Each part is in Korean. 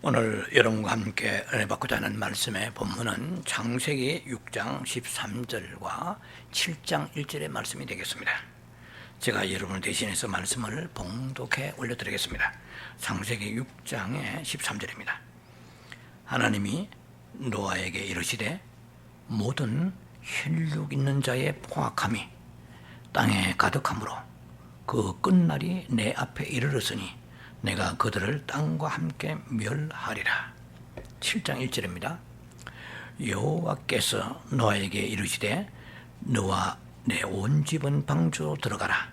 오늘 여러분과 함께 은혜 받고자 하는 말씀의 본문은 창세기 6장 13절과 7장 1절의 말씀이 되겠습니다. 제가 여러분을 대신해서 말씀을 봉독해 올려드리겠습니다. 창세기 6장의 13절입니다. 하나님이 노아에게 이르시되 모든 혈육 있는 자의 포악함이 땅에 가득하므로 그 끝날이 내 앞에 이르렀으니 내가 그들을 땅과 함께 멸하리라. 7장 1절입니다. 여호와께서 노아에게 이르시되 너와 내 온 집은 방주로 들어가라.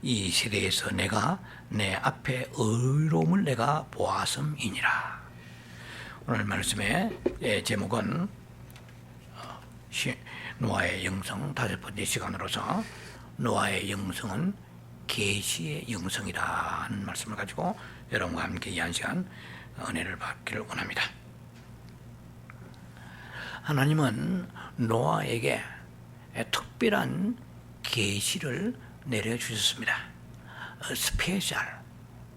이 세대에서 내가 내 앞에 의로움을 내가 보았음이니라. 오늘 말씀의 제목은 노아의 영성 5번째 시간으로서 노아의 영성은 계시의 영성이라는 말씀을 가지고 여러분과 함께 이 한 시간 은혜를 받기를 원합니다. 하나님은 노아에게 특별한 계시를 내려주셨습니다. 스페셜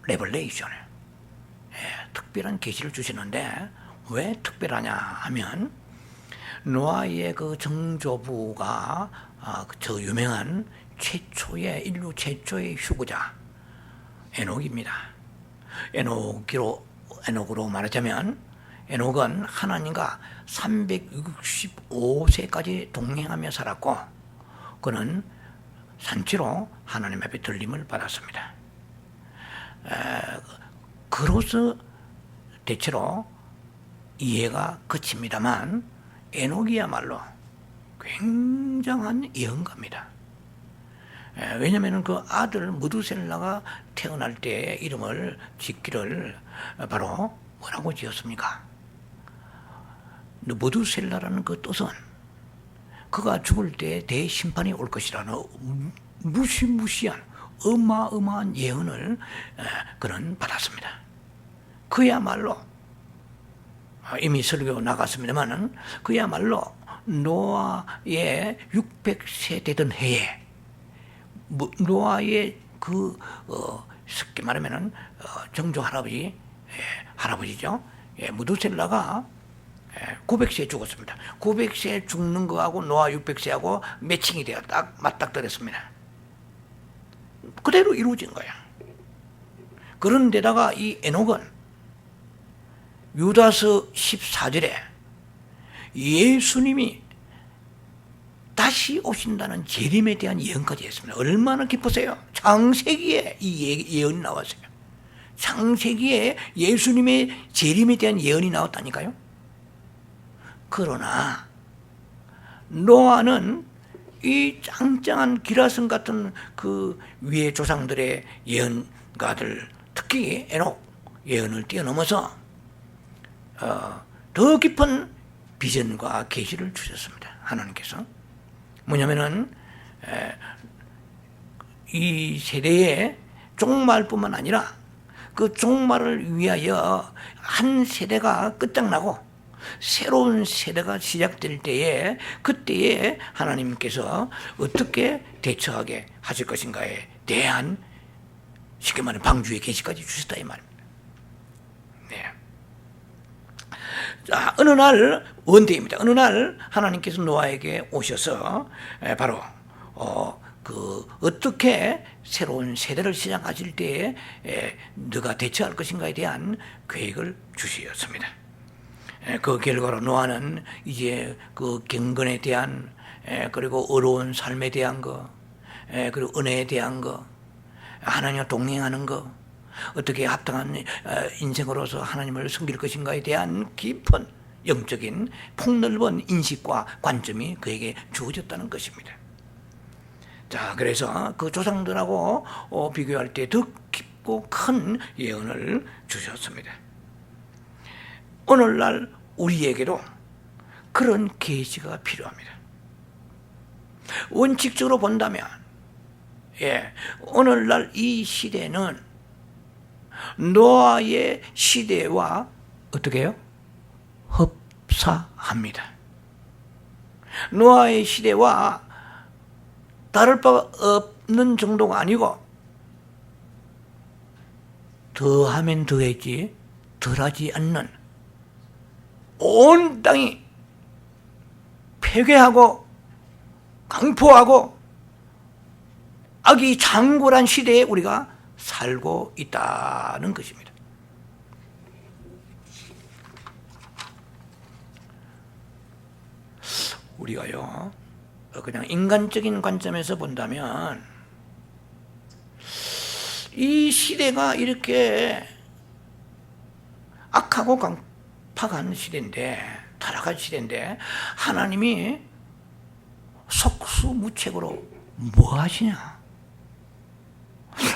레벨레이션, 특별한 계시를 주시는데 왜 특별하냐 하면 노아의 그 정조부가 저 유명한 인류 최초의 휴거자 에녹입니다. 에녹으로 말하자면 에녹은 하나님과 365세까지 동행하며 살았고 그는 산치로 하나님 앞에 들림을 받았습니다. 그로서 대체로 이해가 그칩니다만 에녹이야말로 굉장한 예언가입니다. 왜냐하면 그 아들 무두셀라가 태어날 때 이름을 짓기를 바로 뭐라고 지었습니까? 무두셀라라는 그 뜻은 그가 죽을 때 대심판이 올 것이라는 무시무시한 어마어마한 예언을 그는 받았습니다. 그야말로 이미 설교 나갔습니다만은 그야말로 노아의 600세 되던 해에 노아의 쉽게 말하면은 정조 할아버지죠. 무두셀라가 900세에 죽었습니다. 900세에 죽는 거하고 노아 600세하고 매칭이 되어 딱 맞닥뜨렸습니다. 그대로 이루어진 거야. 그런데다가 이 에녹은 유다서 14절에 예수님이 다시 오신다는 재림에 대한 예언까지 했습니다. 얼마나 기쁘세요? 창세기에 이 예언이 나왔어요. 창세기에 예수님의 재림에 대한 예언이 나왔다니까요. 그러나 노아는 이 짱짱한 기라성 같은 그 위의 조상들의 예언가들, 특히 에녹 예언을 뛰어넘어서 더 깊은 비전과 계시를 주셨습니다. 하나님께서. 뭐냐면은 이 세대의 종말뿐만 아니라 그 종말을 위하여 한 세대가 끝장나고 새로운 세대가 시작될 때에 그때에 하나님께서 어떻게 대처하게 하실 것인가에 대한 쉽게 말하면 방주의 계시까지 주셨다 이 말입니다. 네. 자, 어느 날 원대입니다. 어느 날 하나님께서 노아에게 오셔서 바로 어떻게 새로운 세대를 시작하실 때에 너가 대처할 것인가에 대한 계획을 주셨습니다. 그 결과로 노아는 이제 그 경건에 대한 그리고 어려운 삶에 대한 거 그리고 은혜에 대한 거 하나님과 동행하는 거 어떻게 합당한 인생으로서 하나님을 섬길 것인가에 대한 깊은 영적인 폭넓은 인식과 관점이 그에게 주어졌다는 것입니다. 자, 그래서 그 조상들하고 비교할 때 더 깊고 큰 예언을 주셨습니다. 오늘날 우리에게도 그런 계시가 필요합니다. 원칙적으로 본다면 오늘날 이 시대는 노아의 시대와 어떻게 해요? 흡사합니다. 노아의 시대와 다를 바가 없는 정도가 아니고 더하면 더했지 덜하지 않는 온 땅이 폐괴하고 강포하고 악이 장골한 시대에 우리가 살고 있다는 것입니다. 우리가요, 그냥 인간적인 관점에서 본다면 이 시대가 이렇게 악하고 강팍한 시대인데, 타락한 시대인데 하나님이 속수무책으로 뭐 하시냐?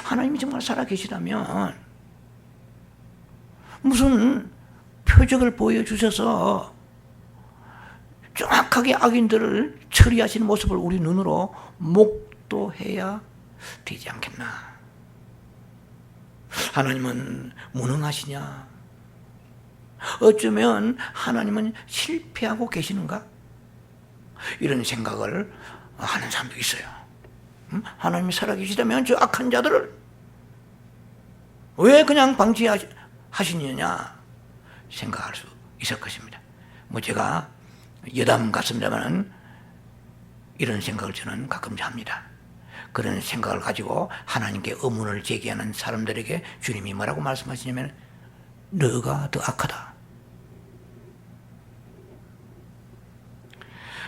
하나님이 정말 살아계시다면 무슨 표적을 보여주셔서 정확하게 악인들을 처리하시는 모습을 우리 눈으로 목도해야 되지 않겠나? 하나님은 무능하시냐? 어쩌면 하나님은 실패하고 계시는가? 이런 생각을 하는 사람도 있어요. 하나님이 살아계시다면 저 악한 자들을 왜 그냥 방치하시느냐 생각할 수 있을 것입니다. 뭐 제가 여담 같습니다만 이런 생각을 저는 가끔 합니다. 그런 생각을 가지고 하나님께 의문을 제기하는 사람들에게 주님이 뭐라고 말씀하시냐면 너가 더 악하다.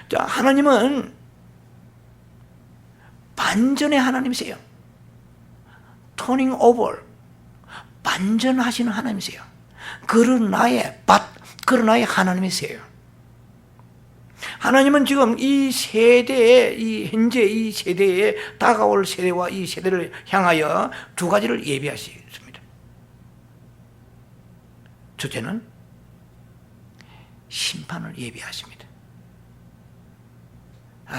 자, 하나님은 반전의 하나님이세요. 터닝 오버, 반전하시는 하나님이세요. 그러나의 하나님이세요. 하나님은 지금 이 세대에, 현재 이 세대에 다가올 세대와 이 세대를 향하여 두 가지를 예비하셨습니다. 첫째는 심판을 예비하십니다.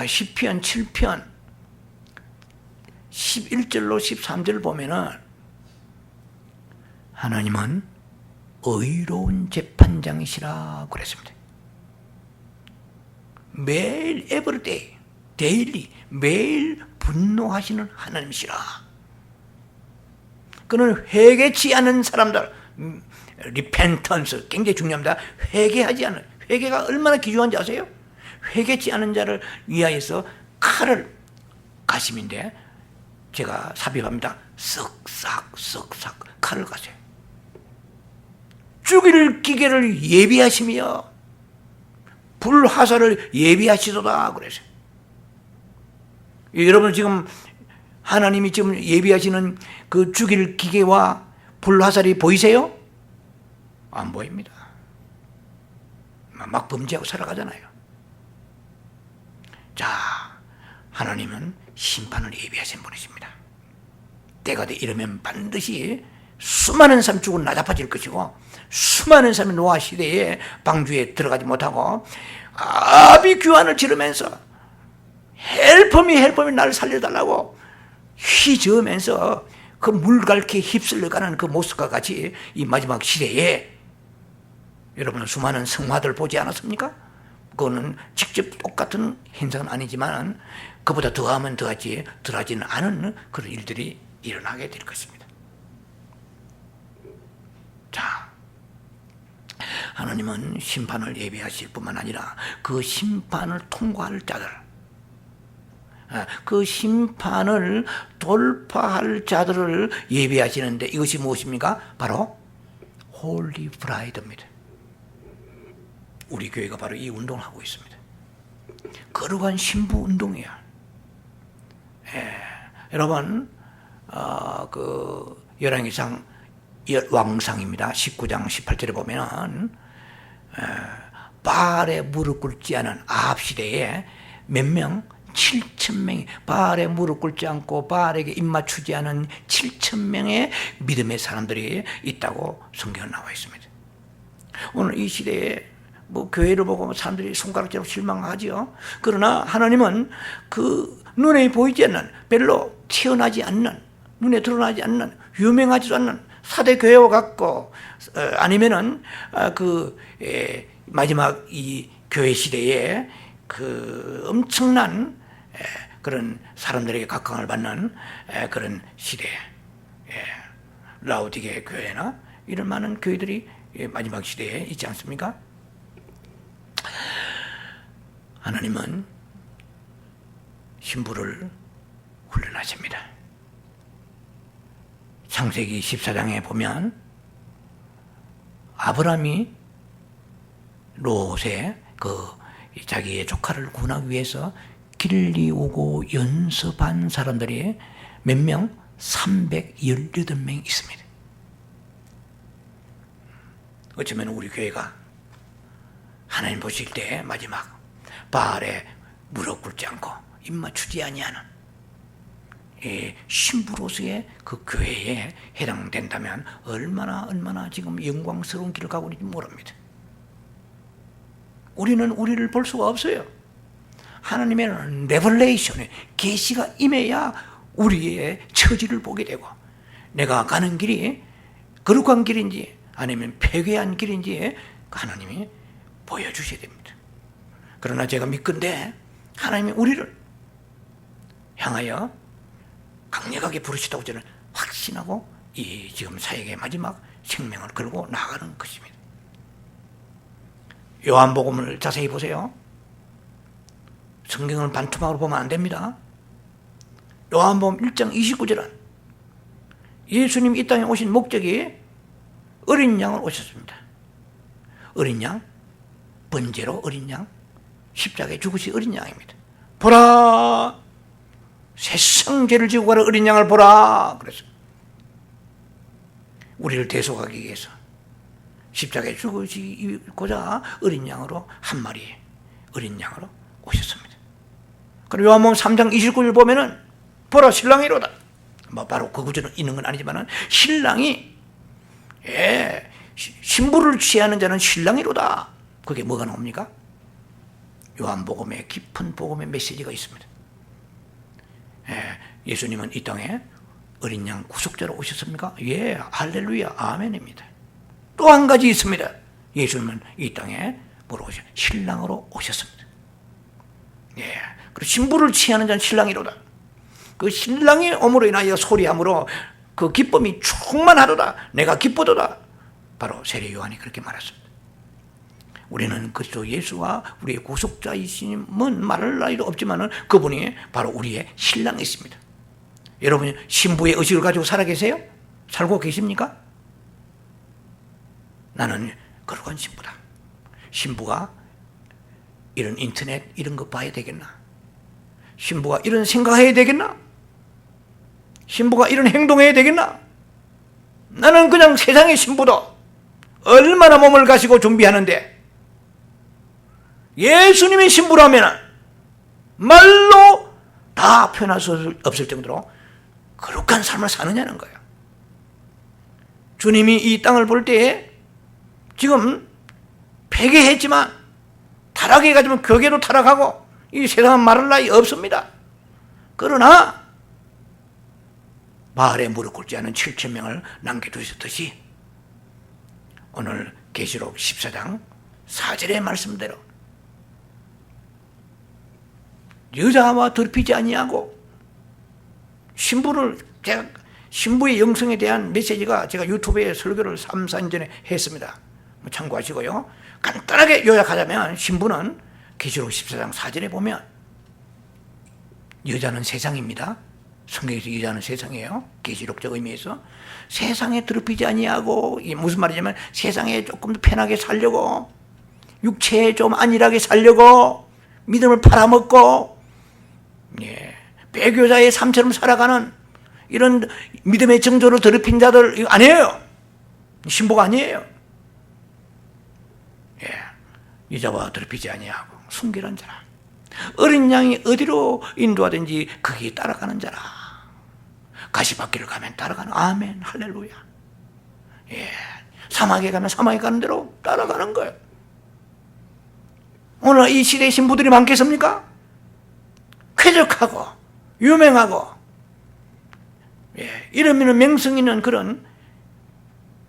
시편 7편 11절로 13절을 보면은 하나님은 의로운 재판장이시라 그랬습니다. 매일 everyday, daily, 매일 분노하시는 하나님이시라. 그는 회개치 않은 사람들, repentance 굉장히 중요합니다. 회개하지 않은, 회개가 얼마나 귀중한지 아세요? 회개치 않은 자를 위하여서 칼을 가심인데 제가 삽입합니다. 쓱싹 칼을 가세요. 죽일 기계를 예비하시며 불화살을 예비하시도다 그랬어요. 여러분 지금 하나님이 지금 예비하시는 그 죽일 기계와 불화살이 보이세요? 안 보입니다. 막 범죄하고 살아가잖아요. 자, 하나님은 심판을 예비하신 분이십니다. 때가 돼 이러면 반드시 수많은 사람이 죽고 나자빠질 것이고 수많은 사람이 노아 시대에 방주에 들어가지 못하고 아비규환을 지르면서 헬펌이 나를 살려달라고 휘저으면서 그 물갈퀴에 휩쓸려가는 그 모습과 같이 이 마지막 시대에 여러분 수많은 성화들 보지 않았습니까? 그거는 직접 똑같은 현상은 아니지만 그보다 더하면 더하지 덜하지는 않은 그런 일들이 일어나게 될 것입니다. 자, 하나님은 심판을 예비하실 뿐만 아니라 그 심판을 통과할 자들, 그 심판을 돌파할 자들을 예비하시는데 이것이 무엇입니까? 바로 홀리 브라이드입니다. 우리 교회가 바로 이 운동을 하고 있습니다. 거룩한 신부 운동이에요. 여러분, 그 열왕기상 왕상입니다. 19장 18절에 보면은 바알에 무릎 꿇지 않은 아합 시대에 몇 명? 7,000명이 바알에 무릎 꿇지 않고 바알에게 입맞추지 않은 7,000명의 믿음의 사람들이 있다고 성경에 나와 있습니다. 오늘 이 시대에 뭐 교회를 보고 사람들이 손가락질하고 실망하지요. 그러나 하나님은 그 눈에 보이지 않는, 별로 튀어나지 않는, 눈에 드러나지 않는, 유명하지도 않는 사대 교회와 같고 아니면은 마지막 이 교회 시대에 그 엄청난 그런 사람들에게 각광을 받는 그런 시대, 라우디게 교회나 이런 많은 교회들이 마지막 시대에 있지 않습니까? 하나님은 신부를 훈련하십니다. 창세기 14장에 보면 아브라함이 롯의 자기의 조카를 구원하기 위해서 길리 오고 연습한 사람들이 몇 명? 318명 있습니다. 어쩌면 우리 교회가 하나님 보실 때 마지막 바알에 무릎 꿇지 않고 입맞추지 아니하는 신부로서의 그 교회에 해당된다면 얼마나 지금 영광스러운 길을 가고 있는지 모릅니다. 우리는 우리를 볼 수가 없어요. 하나님의 레벨레이션에 계시가 임해야 우리의 처지를 보게 되고, 내가 가는 길이 거룩한 길인지 아니면 폐괴한 길인지 하나님이 보여주셔야 됩니다. 그러나 제가 믿건대 하나님이 우리를 향하여 강력하게 부르시다고 저는 확신하고 이 지금 사역의 마지막 생명을 걸고 나가는 것입니다. 요한복음을 자세히 보세요. 성경을 반투막으로 보면 안 됩니다. 요한복음 1장 29절은 예수님이 이 땅에 오신 목적이 어린 양을 오셨습니다. 어린 양, 번제로 어린 양, 십자가에 죽으신 어린 양입니다. 보라, 세상 죄를 지고 가는 어린 양을 보라. 그래서 우리를 대속하기 위해서 십자가에 죽으시고자 어린 양으로 한 마리 어린 양으로 오셨습니다. 그리고 요한복음 3장 29절 보면은 보라 신랑이로다. 바로 그 구절은 있는 건 아니지만은 신랑이 신부를 취하는 자는 신랑이로다. 그게 뭐가 나옵니까? 요한복음의 깊은 복음의 메시지가 있습니다. 예수님은 이 땅에 어린 양 구속자로 오셨습니까? 예, 할렐루야, 아멘입니다. 또 한 가지 있습니다. 예수님은 이 땅에 뭐로 오셨? 신랑으로 오셨습니다. 예, 그리고 신부를 취하는 자는 신랑이로다. 그 신랑이 오므로 인하여 소리함으로 그 기쁨이 충만하도다. 내가 기쁘도다. 바로 세례 요한이 그렇게 말했습니다. 우리는 그리스도 예수가 우리의 구속자이심은 말할 나위도 없지만은 그분이 바로 우리의 신랑이십니다. 여러분 신부의 의식을 가지고 살아 계세요? 살고 계십니까? 나는 거룩한 신부다. 신부가 이런 인터넷 이런 거 봐야 되겠나? 신부가 이런 생각해야 되겠나? 신부가 이런 행동해야 되겠나? 나는 그냥 세상의 신부도 얼마나 몸을 가시고 준비하는데 예수님의 신부라면 말로 다 표현할 수 없을 정도로 거룩한 삶을 사느냐는 거예요. 주님이 이 땅을 볼 때에 지금 폐괴했지만 타락해가지고 교계도 타락하고 이 세상은 말할 나위 없습니다. 그러나 바알에 무릎 꿇지 않은 7,000명을 남겨두셨듯이 오늘 계시록 14장 4절의 말씀대로 여자와 더럽히지 아니하고 제가 신부의 영성에 대한 메시지가 제가 유튜브에 설교를 3, 4년 전에 했습니다. 참고하시고요. 간단하게 요약하자면 신부는 계시록 14장 4절에 보면 여자는 세상입니다. 성경에서 여자는 세상이에요. 계시록적 의미에서 세상에 더럽히지 아니하고, 이게 무슨 말이냐면 세상에 조금 더 편하게 살려고, 육체에 좀 안일하게 살려고 믿음을 팔아먹고, 배교자의 삶처럼 살아가는 이런 믿음의 정조를 더럽힌 자들 이거 아니에요. 신부가 아니에요. 여자와 더럽히지 아니하고 순결한 자라. 어린 양이 어디로 인도하든지 거기에 따라가는 자라. 가시밭길을 가면 따라가는, 아멘, 할렐루야. 사막에 가면 사막에 가는 대로 따라가는 거예요. 오늘 이 시대의 신부들이 많겠습니까? 쾌적하고 유명하고 이러면 명성 있는 그런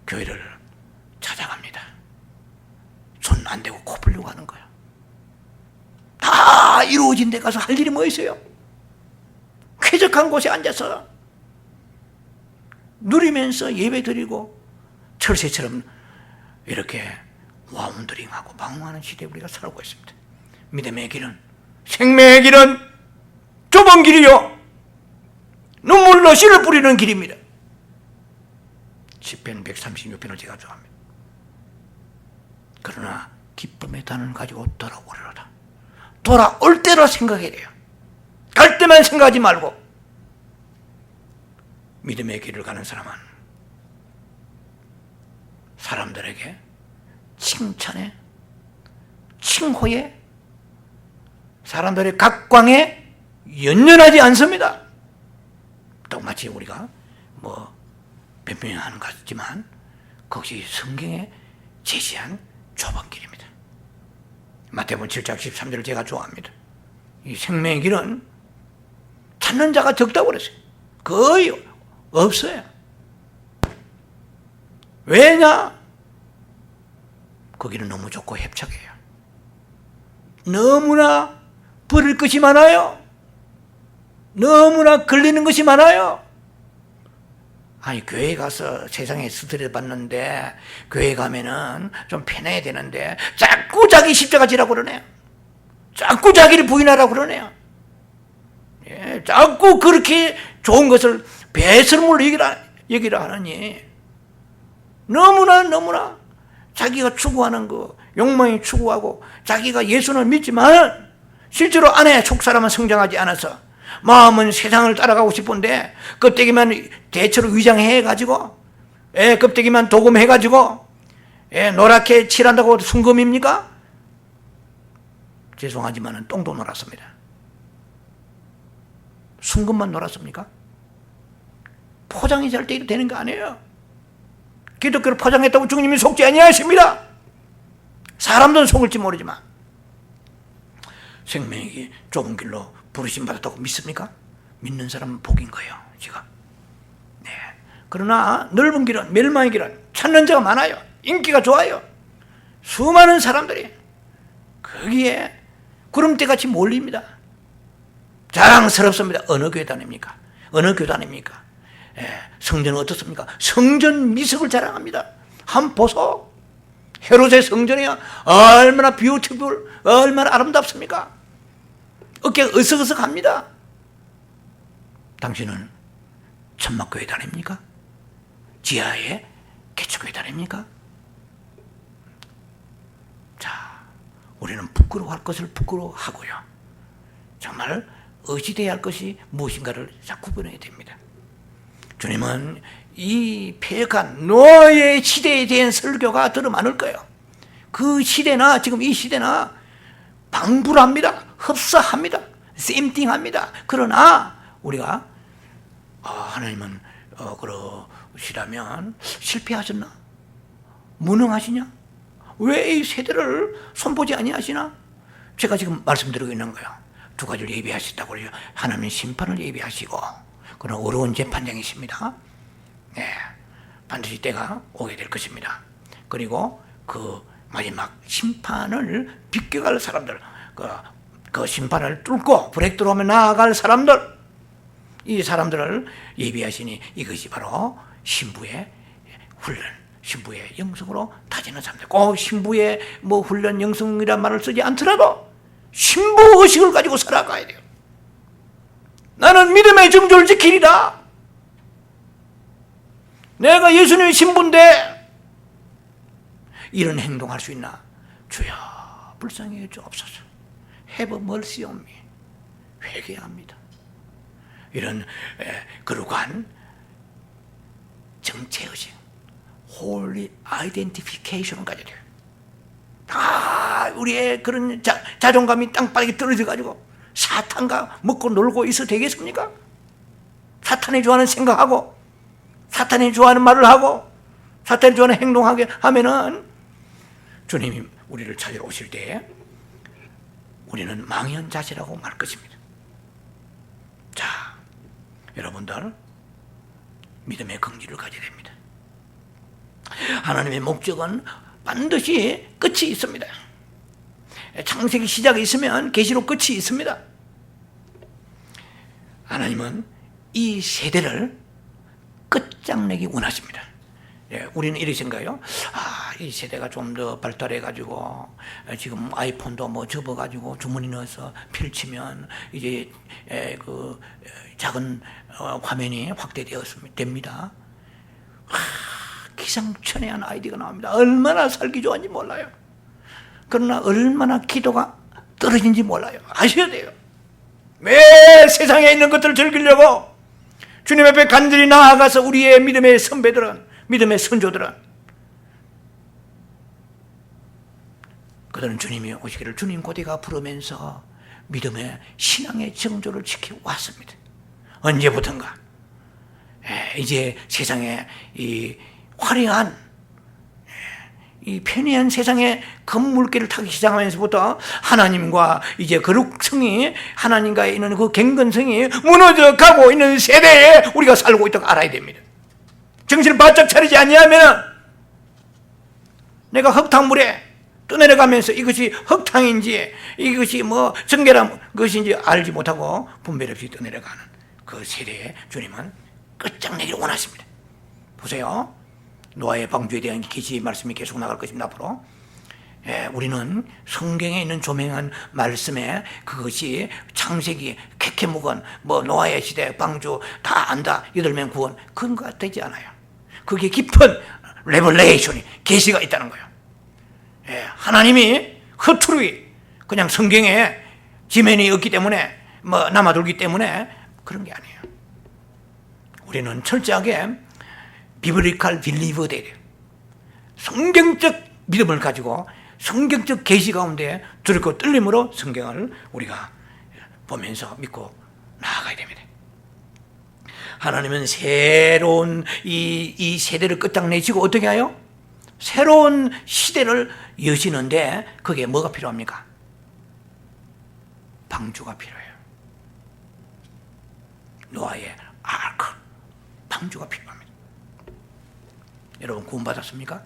교회를 찾아갑니다. 손 안 대고 코 풀려고 하는 거예요. 다 이루어진 데 가서 할 일이 뭐 있어요? 쾌적한 곳에 앉아서 누리면서 예배 드리고 철새처럼 이렇게 와운드링하고 방황하는 시대에 우리가 살고 있습니다. 믿음의 길은, 생명의 길은 좁은 길이요 눈물로 씨를 뿌리는 길입니다. 시편 136편을 제가 좋아합니다. 그러나 기쁨의 단을 가지고 돌아오리로다. 돌아올 때로 생각해야 돼요. 갈 때만 생각하지 말고. 믿음의 길을 가는 사람은 사람들에게 칭찬에, 칭호에, 사람들의 각광에 연연하지 않습니다. 똑같이 우리가 변명하는 것 같지만 그것이 성경에 제시한 좁은 길입니다. 마태복음 7장 13절을 제가 좋아합니다. 이 생명의 길은 찾는 자가 적다고 그랬어요. 거의 없어요. 왜냐? 거기는 너무 좁고 협착해요. 너무나 버릴 것이 많아요. 너무나 걸리는 것이 많아요. 아니, 교회 가서 세상에 스트레스 받는데 교회 가면은 좀 편해야 되는데 자꾸 자기 십자가 지라고 그러네요. 자꾸 자기를 부인하라고 그러네요. 예, 자꾸 그렇게 좋은 것을 배설물로 여기라 하느니 너무나 자기가 추구하는 거, 욕망이 추구하고 자기가 예수를 믿지만 실제로 안에 속사람은 성장하지 않아서 마음은 세상을 따라가고 싶은데 껍데기만 대체로 위장해가지고 껍데기만 도금해가지고 노랗게 칠한다고 순금입니까? 죄송하지만 똥도 놀았습니다. 순금만 놀았습니까? 포장이 잘 되는 거 아니에요. 기독교를 포장했다고 주님이 속지 아니하십니다. 사람들은 속을지 모르지만 생명이 좁은 길로 부르심 받았다고 믿습니까? 믿는 사람은 복인 거예요, 지금. 네. 그러나 넓은 길은, 멸망의 길은 찾는 자가 많아요. 인기가 좋아요. 수많은 사람들이 거기에 구름대같이 몰립니다. 자랑스럽습니다. 어느 교회 다닙니까? 어느 교단입니까? 성전은 어떻습니까? 성전 미석을 자랑합니다. 한번 보소. 헤롯의 성전이 얼마나 뷰티풀, 얼마나 아름답습니까? 어깨가 으석으석합니다. 당신은 천막교회 다닙니까? 지하에 개척교회 다닙니까? 자, 우리는 부끄러워할 것을 부끄러워하고요. 정말 의지돼야 할 것이 무엇인가를 자꾸 구분해야 됩니다. 주님은 이 폐역한 노예의 시대에 대한 설교가 더 많을 거예요. 그 시대나 지금 이 시대나 방불합니다. 흡사합니다. 샘띵합니다. 그러나 우리가 하나님은 그러시라면 실패하셨나? 무능하시냐? 왜 이 세대를 손보지 아니하시나? 제가 지금 말씀드리고 있는 거예요. 두 가지를 예비하셨다고 그래요. 하나님은 심판을 예비하시고 그런 어려운 재판장이십니다. 네, 반드시 때가 오게 될 것입니다. 그리고 그 마지막 심판을 비껴갈 사람들, 그 심판을 뚫고 브레이크로 하면 나아갈 사람들, 이 사람들을 예비하시니 이것이 바로 신부의 훈련, 신부의 영성으로 다지는 사람들. 꼭 신부의 훈련 영성이란 말을 쓰지 않더라도 신부 의식을 가지고 살아가야 돼요. 나는 믿음의 정조를 지키리라. 내가 예수님의 신부인데 이런 행동할 수 있나? 주여 불쌍히 여겨 주옵소서. Have mercy on me. 회개합니다. 이런 거룩한 정체의식, Holy Identification을 가져야 돼요. 우리의 그런 자존감이 땅바닥에 떨어져가지고 사탄과 먹고 놀고 있어도 되겠습니까? 사탄이 좋아하는 생각하고 사탄이 좋아하는 말을 하고 사탄이 좋아하는 행동하게 하면은 주님이 우리를 찾으러 오실 때 우리는 망연자실하고 말 것입니다. 자, 여러분들 믿음의 긍지를 가져야 됩니다. 하나님의 목적은 반드시 끝이 있습니다. 창세기 시작이 있으면 계시록 끝이 있습니다. 하나님은 이 세대를 끝장내기 원하십니다. 예, 우리는 이렇게 생각해요. 이 세대가 좀 더 발달해가지고 지금 아이폰도 뭐 접어가지고 주머니 넣어서 펼치면 이제 그 작은 화면이 확대되었습니다. 기상천외한 아이디가 나옵니다. 얼마나 살기 좋은지 몰라요. 그러나 얼마나 기도가 떨어진지 몰라요. 아셔야 돼요. 왜 세상에 있는 것들을 즐기려고 주님 앞에 간절히 나아가서 우리의 믿음의 선배들은, 믿음의 선조들은, 그들은 주님이 오시기를 주님 곧이가 부르면서 믿음의 신앙의 정조를 지켜왔습니다. 언제부턴가 이제 세상에 이 화려한 이 편리한 세상의 건물길을 타기 시작하면서부터 하나님과 이제 거룩성이, 하나님과 있는 그 경건성이 무너져 가고 있는 세대에 우리가 살고 있다고 알아야 됩니다. 정신을 바짝 차리지 않냐면 내가 흙탕물에 떠내려가면서 이것이 흙탕인지 이것이 뭐 정결한 것인지 알지 못하고 분별 없이 떠내려가는 그 세대에 주님은 끝장내기를 원하십니다. 보세요. 노아의 방주에 대한 계시 말씀이 계속 나갈 것입니다. 앞으로 우리는 성경에 있는 조명한 말씀에 그것이 창세기, 캐캐묵은 뭐 노아의 시대, 방주 다 안다, 8명 구원, 그런 것 되지 않아요. 그게 깊은 레벨레이션이, 계시가 있다는 거예요. 하나님이 허투루 그냥 성경에 지면이 없기 때문에 뭐 남아돌기 때문에 그런 게 아니에요. 우리는 철저하게 비블리컬 빌리버 돼야 돼요. 성경적 믿음을 가지고 성경적 계시 가운데 두렵고 떨림으로 성경을 우리가 보면서 믿고 나아가야 됩니다. 하나님은 새로운 이 세대를 끝장내시고 어떻게 해요? 새로운 시대를 여시는데 그게 뭐가 필요합니까? 방주가 필요해요. 노아의 아크, 방주가 필요합니다. 여러분 구원받았습니까?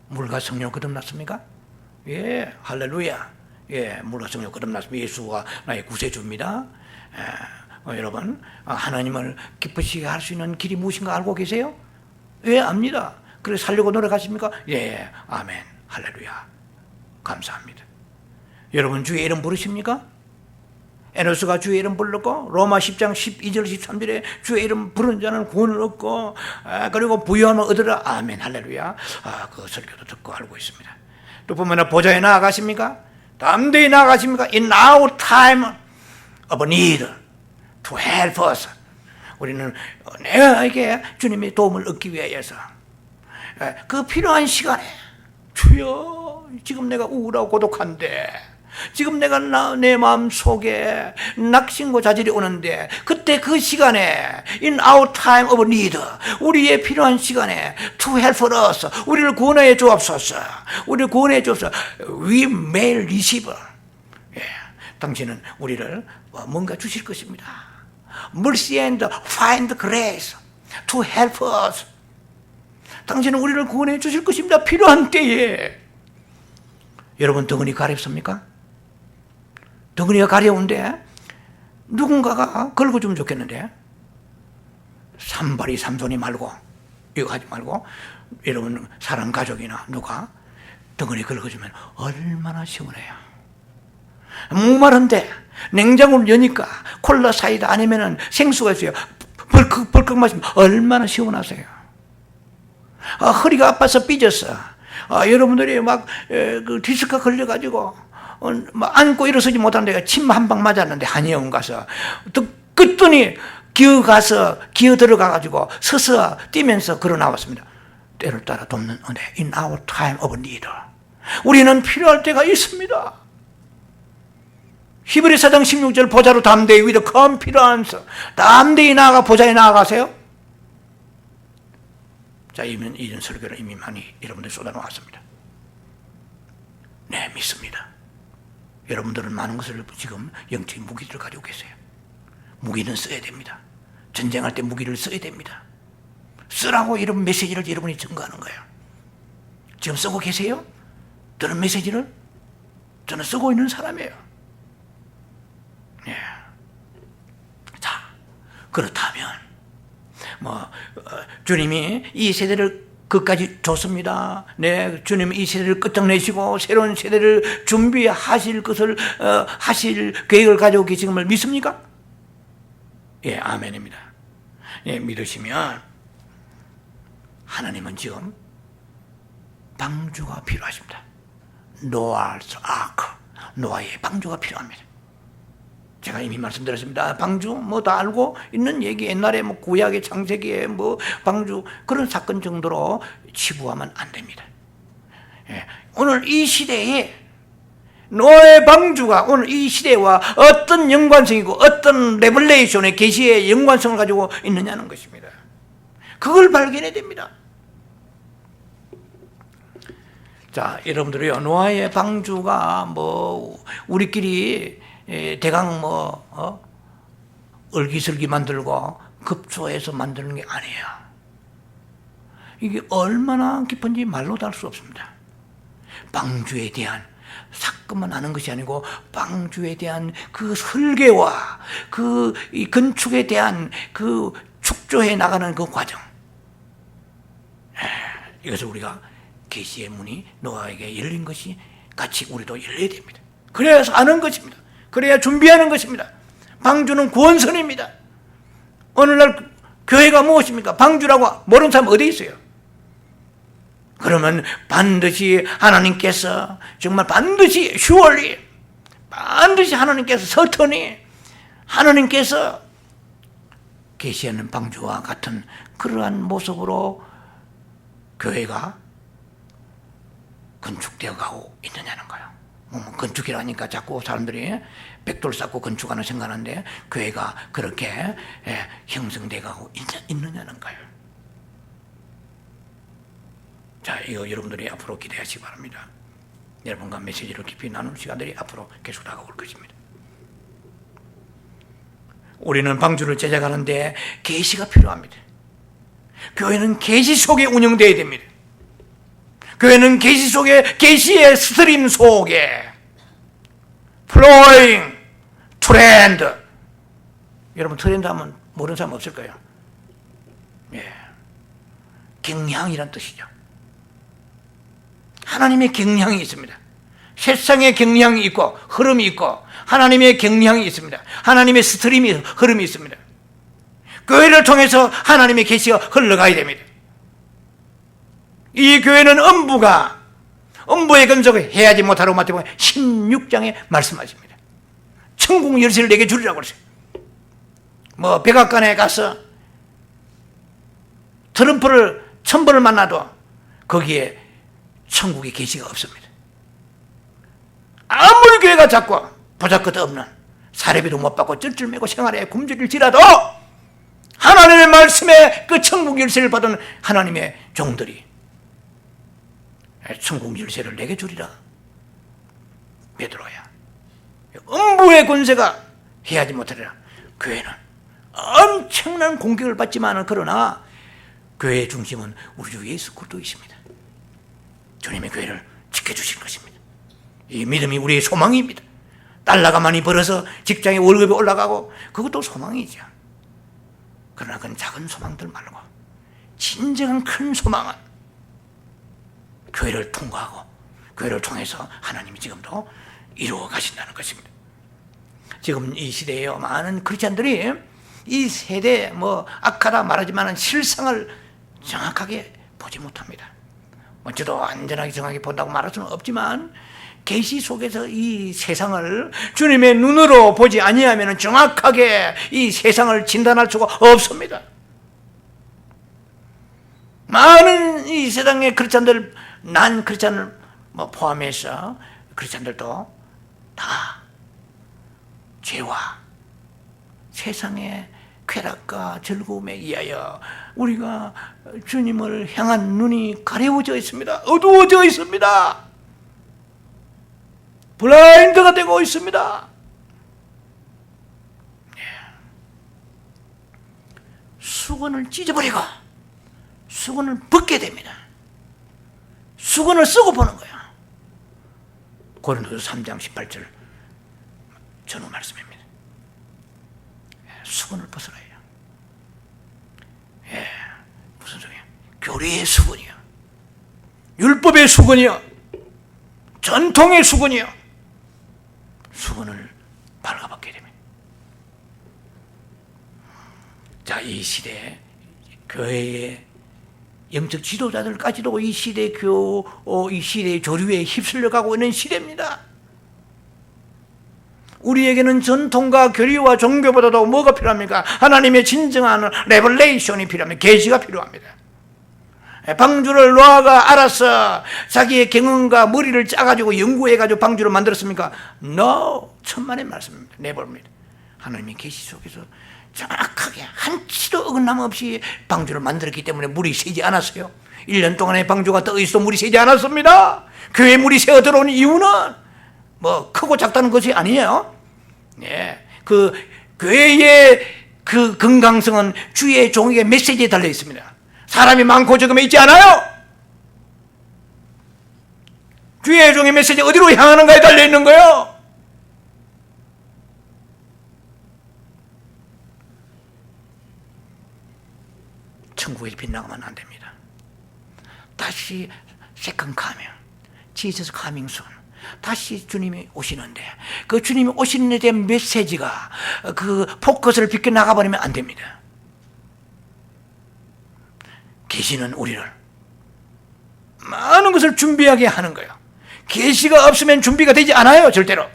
물과 성령 거듭났습니까? 예, 할렐루야. 예, 물과 성령 거듭났습니다. 예수가 나의 구세주입니다. 여러분, 하나님을 기쁘시게 할 수 있는 길이 무엇인가 알고 계세요? 예, 압니다. 그래서 살려고 노력하십니까? 예, 아멘, 할렐루야. 감사합니다. 여러분 주의 이름 부르십니까? 에노스가 주의 이름 불렀고 로마 10장 12절 13절에 주의 이름 부른 자는 구원을 얻고 그리고 부유함을 얻으라. 아멘, 할렐루야. 그 설교도 듣고 알고 있습니다. 또 보면 보좌에 나아가십니까? 담대히 나아가십니까? In our time of need to help us. 우리는 내게 주님의 도움을 얻기 위하여서 그 필요한 시간에 주여 지금 내가 우울하고 고독한데 지금 내가 내 마음 속에 낙심과 자질이 오는데 그때 그 시간에 in our time of need 우리의 필요한 시간에 to help us 우리를 구원해 주옵소서. 우리를 구원해 주옵소서. We may receive. 당신은 우리를 뭔가 주실 것입니다. Mercy and find grace to help us. 당신은 우리를 구원해 주실 것입니다. 필요한 때에. 여러분 덩어리 가렵습니까? 덩어리가 가려운데 누군가가 걸어주면 좋겠는데 삼발이 삼손이 말고 이거 하지 말고 여러분 사람 가족이나 누가 덩어리 걸어주면 얼마나 시원해요. 목마른데 냉장고를 여니까 콜라 사이다 아니면은 생수가 있어요. 벌컥 마시면 얼마나 시원하세요. 허리가 아파서 삐졌어. 여러분들이 막 그 디스크가 걸려가지고 막 앉고 일어서지 못하는데 침 한 방 맞았는데 한의원 가서 또 끄더니 기어 들어가가지고 서서 뛰면서 걸어 나왔습니다. 때를 따라 돕는 은혜. In our time of need. 우리는 필요할 때가 있습니다. 히브리 4장 16절 보좌로 담대히 with confidence 담대히 나아가 보좌에 나아가세요. 자, 이런 설교를 이미 많이 여러분들 쏟아놓았습니다. 네, 믿습니다. 여러분들은 많은 것을 지금 영적인 무기들을 가지고 계세요. 무기는 써야 됩니다. 전쟁할 때 무기를 써야 됩니다. 쓰라고 이런 메시지를 여러분이 증거하는 거예요. 지금 쓰고 계세요? 저는 메시지를 저는 쓰고 있는 사람이에요. 예. 자, 그렇다면 주님이 이 세대를 그까지 좋습니다. 네, 주님 이 세대를 끝장내시고 새로운 세대를 준비하실 것을 하실 계획을 가지고 계신 걸 믿습니까? 예, 아멘입니다. 예, 믿으시면 하나님은 지금 방주가 필요하십니다. 노아's 아크, 노아의 방주가 필요합니다. 제가 이미 말씀드렸습니다. 방주 뭐 다 알고 있는 얘기, 옛날에 뭐 구약의 창세기에 뭐 방주 그런 사건 정도로 치부하면 안 됩니다. 예, 오늘 이 시대에 노아의 방주가 오늘 이 시대와 어떤 연관성이고 어떤 레벨레이션의 계시의 연관성을 가지고 있느냐는 것입니다. 그걸 발견해야 됩니다. 자, 여러분들이요, 노아의 방주가 뭐 우리끼리 대강 뭐 얼기설기 만들고 급조해서 만드는 게 아니에요. 이게 얼마나 깊은지 말로도 할 수 없습니다. 방주에 대한 사건만 아는 것이 아니고 방주에 대한 그 설계와 그 이 건축에 대한 그 축조해 나가는 그 과정, 이것을 우리가 계시의 문이 노아에게 열린 것이 같이 우리도 열려야 됩니다. 그래서 아는 것입니다. 그래야 준비하는 것입니다. 방주는 구원선입니다. 오늘날 교회가 무엇입니까? 방주라고 모르는 사람 어디 있어요? 그러면 반드시 하나님께서 정말 반드시 surely 반드시 하나님께서 서터니 하나님께서 계시하는 방주와 같은 그러한 모습으로 교회가 건축되어 가고 있느냐는 거예요. 건축이라니까 자꾸 사람들이 백돌 쌓고 건축하는 생각하는데 교회가 그렇게 형성되어 가고 있느냐는 거예요. 자, 이거 여러분들이 앞으로 기대하시기 바랍니다. 여러분과 메시지를 깊이 나누는 시간들이 앞으로 계속 다가올 것입니다. 우리는 방주를 제작하는데 계시가 필요합니다. 교회는 계시 속에 운영되어야 됩니다. 교회는 계시 속에, 계시의 스트림 속에 플로잉 트렌드, 여러분 트렌드 하면 모르는 사람 없을 거예요. 예, 경향이란 뜻이죠. 하나님의 경향이 있습니다. 세상의 경향이 있고 흐름이 있고 하나님의 경향이 있습니다. 하나님의 스트림이 흐름이 있습니다. 교회를 통해서 하나님의 계시가 흘러가야 됩니다. 이 교회는 음부의 건속을 해야지 못하라고 마태복음 16장에 말씀하십니다. 천국 열쇠를 내게 주리라고 그랬어요. 뭐 백악관에 가서 트럼프를 1000번을 만나도 거기에 천국의 계시가 없습니다. 아무리 교회가 작고 보잘것 없는 사례비도 못 받고 쩔쩔매고 생활에 굶주릴지라도 하나님의 말씀에 그 천국 열쇠를 받은 하나님의 종들이 천국 열쇠를 내게 주리라. 베드로야, 음부의 권세가 해야지 못하리라. 교회는 엄청난 공격을 받지만 그러나 교회의 중심은 우리 주 예수 그리스도이십니다. 주님의 교회를 지켜주실 것입니다. 이 믿음이 우리의 소망입니다. 달러가 많이 벌어서 직장에 월급이 올라가고 그것도 소망이죠. 그러나 그건 작은 소망들 말고 진정한 큰 소망은 교회를 통과하고 교회를 통해서 하나님이 지금도 이루어 가신다는 것입니다. 지금 이 시대에 많은 크리스찬들이 이 세대 뭐 악하다 말하지만 실상을 정확하게 보지 못합니다. 저도 완전하게 정확하게 본다고 말할 수는 없지만 계시 속에서 이 세상을 주님의 눈으로 보지 아니하면 정확하게 이 세상을 진단할 수가 없습니다. 많은 이 세상의 크리스찬들, 난 크리스찬을 뭐 포함해서 크리스찬들도 다 죄와 세상의 쾌락과 즐거움에 의하여 우리가 주님을 향한 눈이 가려워져 있습니다. 어두워져 있습니다. 블라인드가 되고 있습니다. 수건을 찢어버리고 수건을 벗게 됩니다. 수건을 쓰고 보는 거예요. 고린도서 3장 18절 전후 말씀입니다. 수건을 벗으라 해요. 무슨 소리야? 교리의 수건이요. 율법의 수건이요, 전통의 수건이요, 수건을 발가벗게 됩니다. 자, 이 시대에 교회의 영적 지도자들까지도 이 시대 이 시대의 조류에 휩쓸려 가고 있는 시대입니다. 우리에게는 전통과 교리와 종교보다도 뭐가 필요합니까? 하나님의 진정한 레벨레이션이 필요합니다. 계시가 필요합니다. 방주를 노아가 알아서 자기의 경험과 머리를 짜가지고 연구해가지고 방주를 만들었습니까? No! 천만의 말씀입니다. 내버립니다. 하나님의 계시 속에서 정확하게 한치도 어긋남 없이 방주를 만들었기 때문에 물이 새지 않았어요. 1년 동안의 방주가 떠 있어 물이 새지 않았습니다. 교회에 물이 새어 들어온 이유는 뭐 크고 작다는 것이 아니에요. 예, 그 교회의 그 건강성은 주의 종에게 메시지에 달려 있습니다. 사람이 많고 적음에 있지 않아요. 주의 종의 메시지 어디로 향하는가에 달려 있는 거예요. 천국에 빗나가면 안 됩니다. 다시 세컨 카밍, 지저스 카밍 순, 다시 주님이 오시는데 그 주님이 오시는 데 대한 메시지가 그 포커스를 비껴 나가버리면 안 됩니다. 계시는 우리를 많은 것을 준비하게 하는 거예요. 계시가 없으면 준비가 되지 않아요. 절대로.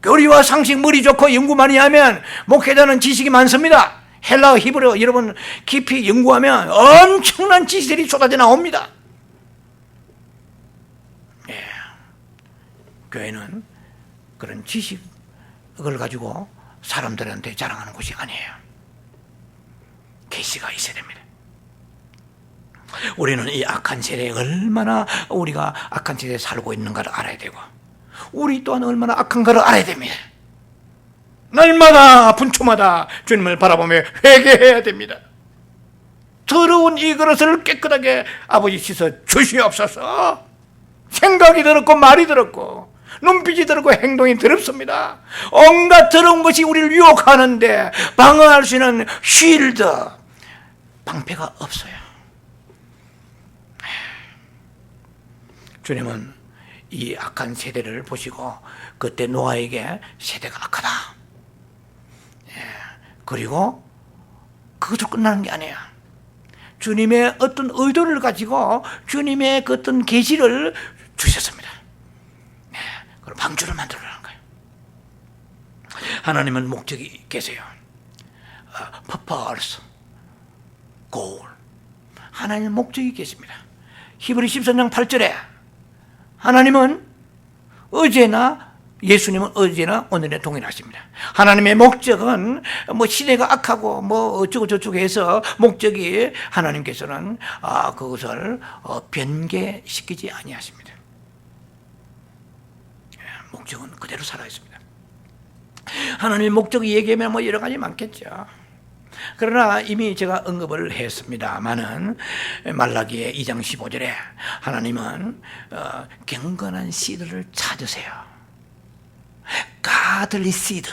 교리와 상식 머리 좋고 연구 많이 하면 목회자는 지식이 많습니다. 헬라어, 히브리어 여러분 깊이 연구하면 엄청난 지식들이 쏟아져 나옵니다. 예. 교회는 그런 지식을 가지고 사람들한테 자랑하는 곳이 아니에요. 계시가 있어야 됩니다. 우리는 이 악한 세대에 얼마나 우리가 악한 세대에 살고 있는가를 알아야 되고 우리 또한 얼마나 악한가를 알아야 됩니다. 날마다 분초마다 주님을 바라보며 회개해야 됩니다. 더러운 이 그릇을 깨끗하게 아버지 씻어 주시옵소서. 생각이 더럽고 말이 더럽고 눈빛이 더럽고 행동이 더럽습니다. 온갖 더러운 것이 우리를 유혹하는데 방어할 수 있는 쉴드, 방패가 없어요. 주님은 이 악한 세대를 보시고 그때 노아에게 세대가 악하다. 그리고 그것으로 끝나는 게 아니에요. 주님의 어떤 의도를 가지고 주님의 그 어떤 계시를 주셨습니다. 그럼 방주를 만들어라는 거예요. 하나님은 목적이 계세요. purpose, goal. 하나님은 목적이 계십니다. 히브리 13장 8절에 하나님은 어제나 예수님은 어제나 오늘에 동일하십니다. 하나님의 목적은 뭐 시대가 악하고 뭐 어쩌고 저쩌고 해서 목적이 하나님께서는 그것을 변개시키지 아니하십니다. 목적은 그대로 살아 있습니다. 하나님의 목적이 얘기하면 뭐 여러 가지 많겠죠. 그러나 이미 제가 언급을 했습니다마는 말라기의 2장 15절에 하나님은 경건한 씨들을 찾으세요. godly seed,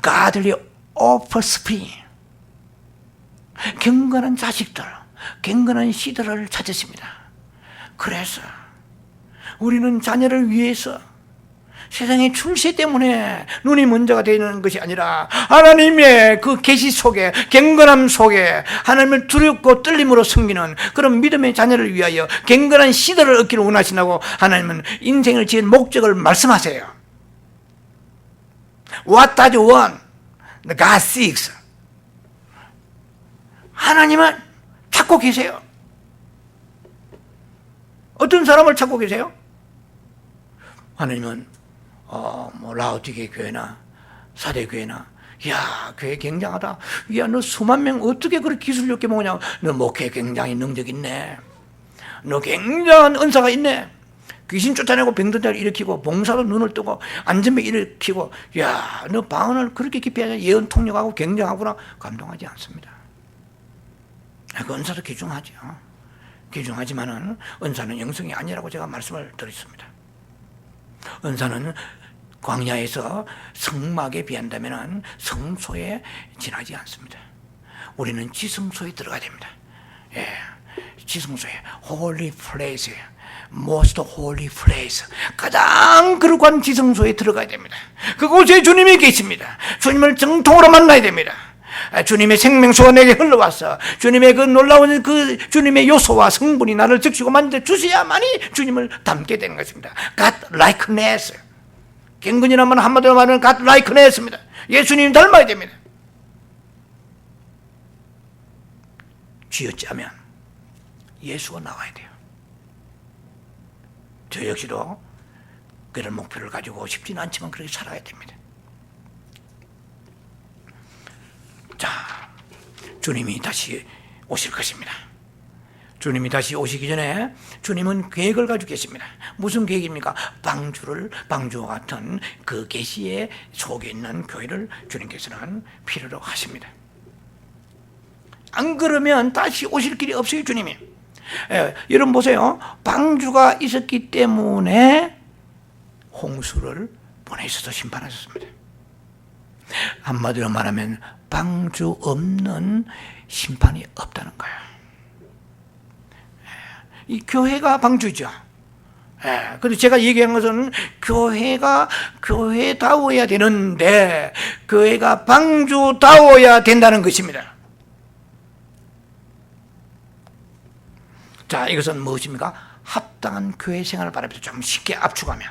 godly offspring, 경건한 자식들, 경건한 씨들을 찾으십니다. 그래서 우리는 자녀를 위해서 세상의 출세 때문에 눈이 먼저가 되는 것이 아니라 하나님의 그 계시 속에, 경건함 속에 하나님을 두렵고 떨림으로 섬기는 그런 믿음의 자녀를 위하여 경건한 씨들을 얻기를 원하신다고 하나님은 인생을 지은 목적을 말씀하세요. What does you want? God seeks. 하나님은 찾고 계세요. 어떤 사람을 찾고 계세요? 하나님은 뭐 라오디게 교회나 사대교회나 야 교회 굉장하다. 야 너 수만 명 어떻게 그렇게 기술 좋게 먹냐. 너 목회 굉장히 능력 있네. 너 굉장한 은사가 있네. 귀신 쫓아내고 병든 자를 일으키고 봉사로 눈을 뜨고 안전병 일으키고 야 너 방언을 그렇게 깊이 하냐. 예언 통역하고 굉장하구나. 감동하지 않습니다. 그 은사도 귀중하죠. 귀중하지만은 은사는 영성이 아니라고 제가 말씀을 드렸습니다. 은사는 광야에서 성막에 비한다면 성소에 지나지 않습니다. 우리는 지성소에 들어가야 됩니다. 예. 지성소에 홀리 플레이스에 most holy place, 가장 거룩한 지성소에 들어가야 됩니다. 그곳에 주님이 계십니다. 주님을 정통으로 만나야 됩니다. 주님의 생명수가 내게 흘러와서 주님의 그 놀라운 그 주님의 요소와 성분이 나를 적시고 만져 주셔야만이 주님을 닮게 되는 것입니다. God likeness. 경건이라면 한마디로 말하면 God likeness입니다. 예수님 닮아야 됩니다. 쥐어짜면 예수가 나와야 돼요. 저 역시도 그런 목표를 가지고 싶지는 않지만 그렇게 살아야 됩니다. 자, 주님이 다시 오실 것입니다. 주님이 다시 오시기 전에 주님은 계획을 가지고 계십니다. 무슨 계획입니까? 방주와 같은 그 계시의 속에 있는 교회를 주님께서는 필요로 하십니다. 안 그러면 다시 오실 길이 없어요, 주님이. 여러분 보세요. 방주가 있었기 때문에 홍수를 보내셔서 심판하셨습니다. 한마디로 말하면 방주 없는 심판이 없다는 거예요. 이 교회가 방주죠. 그런데 제가 얘기한 것은 교회가 교회다워야 되는데 교회가 방주다워야 된다는 것입니다. 자, 이것은 무엇입니까? 합당한 교회 생활을 바라면서 좀 쉽게 압축하면,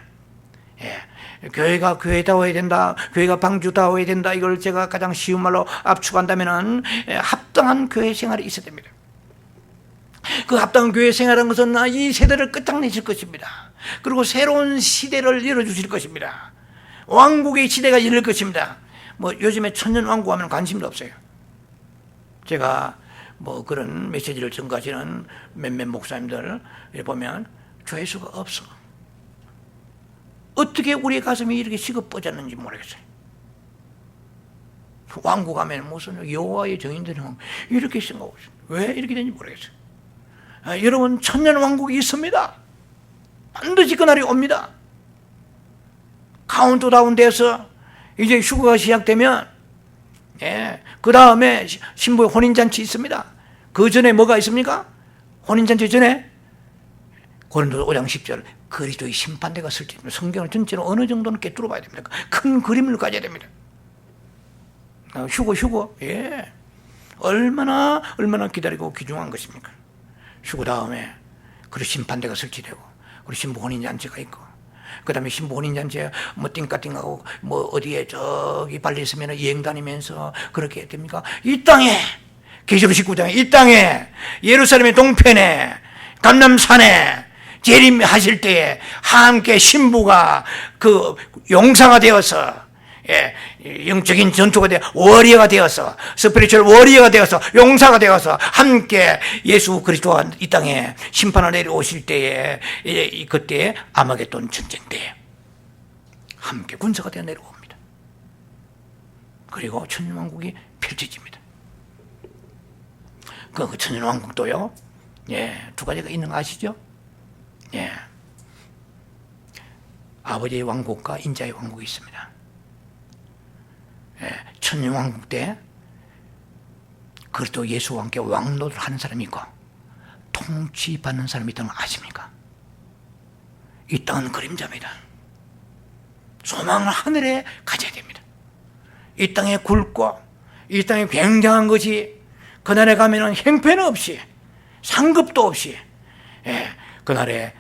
교회가 교회다워야 된다, 교회가 방주다워야 된다, 이걸 제가 가장 쉬운 말로 압축한다면은 합당한 교회 생활이 있어야 됩니다. 그 합당한 교회 생활은 것은 이 세대를 끝장내실 것입니다. 그리고 새로운 시대를 열어주실 것입니다. 왕국의 시대가 열릴 것입니다. 뭐 요즘에 천년왕국 하면 관심도 없어요. 제가 뭐 그런 메시지를 전가하시는 몇몇 목사님들 보면 조회수가 없어. 어떻게 우리 가슴이 이렇게 시급해졌는지 모르겠어요. 왕국 하면 무슨 여호와의 정인들은 이렇게 생각하고 있어요. 왜 이렇게 되는지 모르겠어요. 여러분, 천년왕국이 있습니다. 반드시 그날이 옵니다. 카운트다운 돼서 이제 휴가가 시작되면 그 다음에 신부의 혼인잔치 있습니다. 그 전에 뭐가 있습니까? 혼인잔치 전에 고린도서 5장 10절 그리스도의 심판대가 설치 됩니다. 성경을 전체로 어느 정도는 깨뚫어 봐야 됩니다. 큰 그림을 가져야 됩니다. 휴거 얼마나 기다리고 귀중한 것입니까? 휴거 다음에 그리고 심판대가 설치되고 그리고 신부 혼인잔치가 있고 그 다음에 신부 혼인잔치에 뭐 띵까띵하고 뭐 어디에 저기 빨리 있으면 여행 다니면서 그렇게 됩니까? 이 땅에 계시록 19장에 이 땅에 예루살렘의 동편에 감람산에 재림하실 때에 함께 신부가 그 용사가 되어서 영적인 전투가 되어 워리어가 되어서 스피리추얼 워리어가 되어서 용사가 되어서 함께 예수 그리스도가 이 땅에 심판을 내려오실 때에 그때 아마겟돈 전쟁 때에 함께 군사가 되어 내려옵니다. 그리고 천년왕국이 펼쳐집니다. 그 천년왕국도요, 두 가지가 있는 거 아시죠? 아버지의 왕국과 인자의 왕국이 있습니다. 천년왕국 때 그리스도 예수와 함께 왕노를 하는 사람이 있고 통치받는 사람이 있다는 거 아십니까? 이 땅은 그림자입니다. 소망을 하늘에 가져야 됩니다. 이 땅에 굵고 이 땅에 굉장한 것이 그날에 가면은 형편 없이 상급도 없이 그날에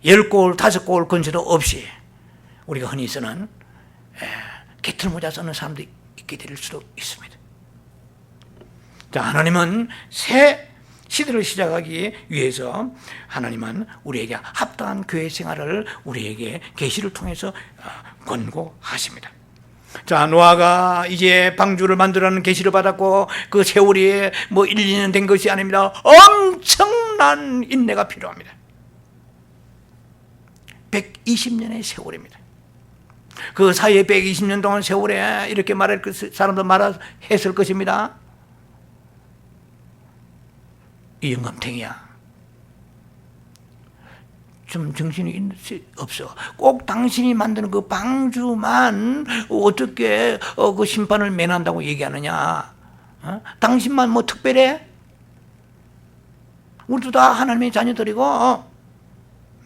10골 5골 근처도 없이 우리가 흔히 쓰는 개털 모자 쓰는 사람도 있게 될 수도 있습니다. 자, 하나님은 새 시대를 시작하기 위해서 하나님은 우리에게 합당한 교회 생활을 우리에게 계시를 통해서 권고하십니다. 자, 노아가 이제 방주를 만들라는 계시를 받았고 그 세월이 뭐 1, 2년 된 것이 아닙니다. 엄청난 인내가 필요합니다. 120년의 세월입니다. 그 사이에 120년 동안 세월에 이렇게 말할 사람도 말했을 것입니다. 이 영감탱이야, 좀 정신이 없어. 꼭 당신이 만드는 그 방주만 어떻게 그 심판을 면한다고 얘기하느냐? 당신만 뭐 특별해? 우리도 다 하나님의 자녀들이고,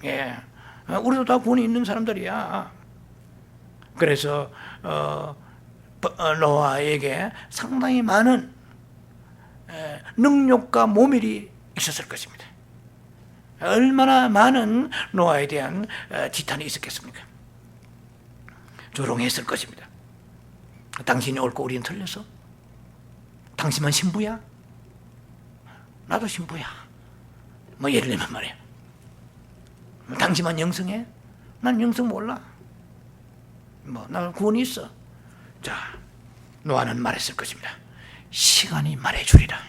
예, 우리도 다 구원이 있는 사람들이야. 그래서 노아에게 상당히 많은 능력과 모멸이 있었을 것입니다. 얼마나 많은 노아에 대한 지탄이 있었겠습니까? 조롱했을 것입니다. 당신이 옳고 우리는 틀렸어? 당신만 신부야? 나도 신부야. 뭐 예를 들면 말이야. 당신만 영성해? 난 영성 몰라. 뭐 나 구원이 있어. 자, 노아는 말했을 것입니다. 시간이 말해주리라.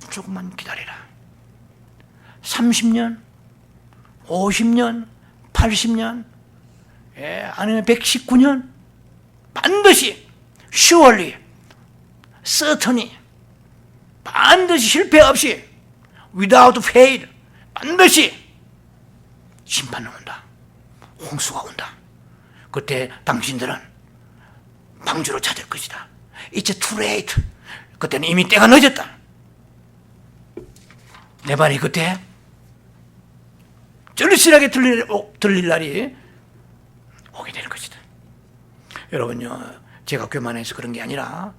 조금만 기다리라. 30년, 50년, 80년, 아니면 119년, 반드시, surely, certainly, 반드시 실패 없이, without fail, 반드시 심판은 온다. 홍수가 온다. 그때 당신들은 방주로 찾을 것이다. It's too late. 그때는 이미 때가 늦었다. 내 말이 그때 절실하게 들릴 날이 오게 될 것이다. 여러분요, 제가 교만해서 그런 게 아니라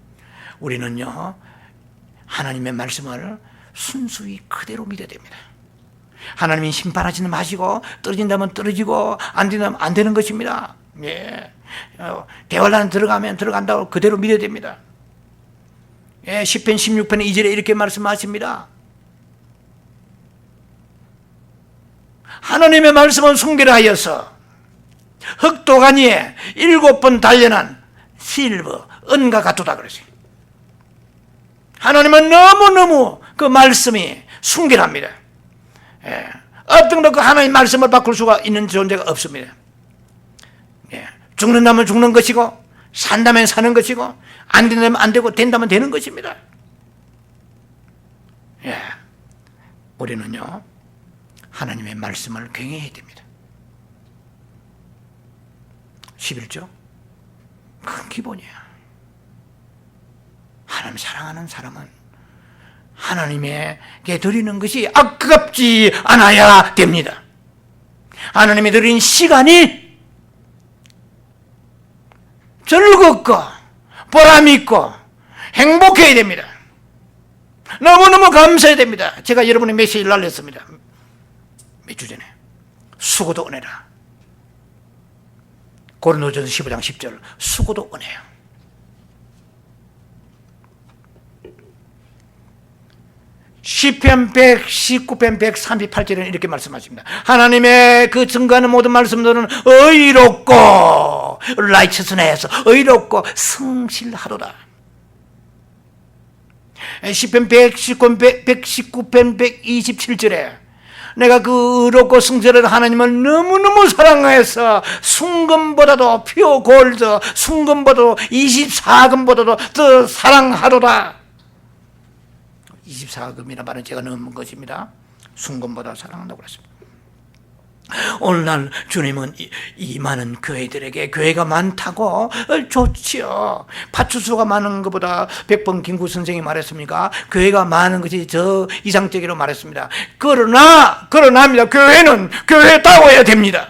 우리는요, 하나님의 말씀을 순수히 그대로 믿어야 됩니다. 하나님이 심판하지는 마시고 떨어진다면 떨어지고 안 된다면 안 되는 것입니다. 예. 대환란 들어가면 들어간다고 그대로 믿어야 됩니다. 예, 시편 16편 2절에 이렇게 말씀하십니다. 하나님의 말씀은 순결하여서 흑도가니에 7번 단련한 실버, 은과 같도다 그러지. 하나님은 너무너무 그 말씀이 순결합니다. 예. 어떤 그 하나님의 말씀을 바꿀 수가 있는 존재가 없습니다. 예. 죽는다면 죽는 것이고 산다면 사는 것이고 안 된다면 안 되고 된다면 되는 것입니다. 예. 우리는요, 하나님의 말씀을 경외해야 됩니다. 11조 큰 기본이야. 하나님 사랑하는 사람은 하나님에게 드리는 것이 아깝지 않아야 됩니다. 하나님이 드린 시간이 즐겁고 보람있고 행복해야 됩니다. 너무너무 감사해야 됩니다. 제가 여러분의 메시지를 날렸습니다. 몇 주 전에. 수고도 은혜라. 고린도전서 15장 10절. 수고도 은혜야. 시편 119편 138절에는 이렇게 말씀하십니다. 하나님의 그 증거하는 모든 말씀들은 의롭고 righteousness, 의롭고 성실하도다. 시편 119편 127절에 내가 그 의롭고 성실한 하나님을 너무너무 사랑해서 순금보다도 퓨어 골드, 순금보다도 24금보다도 더 사랑하도다. 24금이라는 말은 제가 넣은 것입니다. 순금보다 사랑한다고 그랬습니다. 오늘날 주님은 이 많은 교회들에게 교회가 많다고 좋지요. 파출소가 많은 것보다 100번 김구 선생이 말했습니까? 교회가 많은 것이 저 이상적이라고 말했습니다. 그러나입니다. 교회는 교회다워야 됩니다.